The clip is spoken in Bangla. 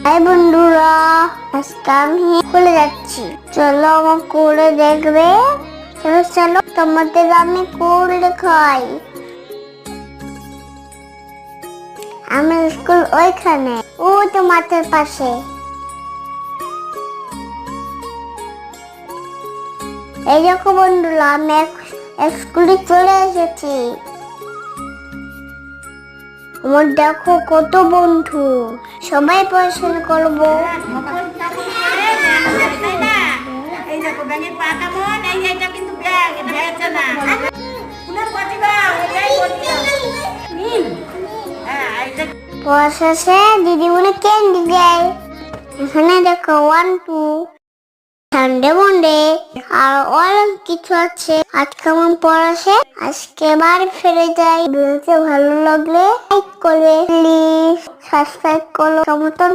হাই বন্ধুরা, আজকে আমি স্কুলে যাচ্ছি। চলো আমার স্কুলে দেখবে। চলো চলো তোমাদের আমি স্কুল দেখাই। আমার স্কুল ওইখানে, ও তো মাঠের পাশে। এই দেখো বন্ধুরা, আমি স্কুলে চলে এসেছি। আমার দেখো কত বন্ধু, সবাই পড়াশোনা করবো। পড়া শেষে দিদিমণি ক্যান্ডি দেয়। এখানে দেখো 1 2 সানডে মন্ডে আর অনেক কিছু আছে। আজকে আমার পড়া শেষ, আজকে বাড়ি ফিরে যাই। ভিডিওটি ভালো লাগলে লাইক করবে প্লিজ, সাবস্ক্রাইব করো, সমর্থন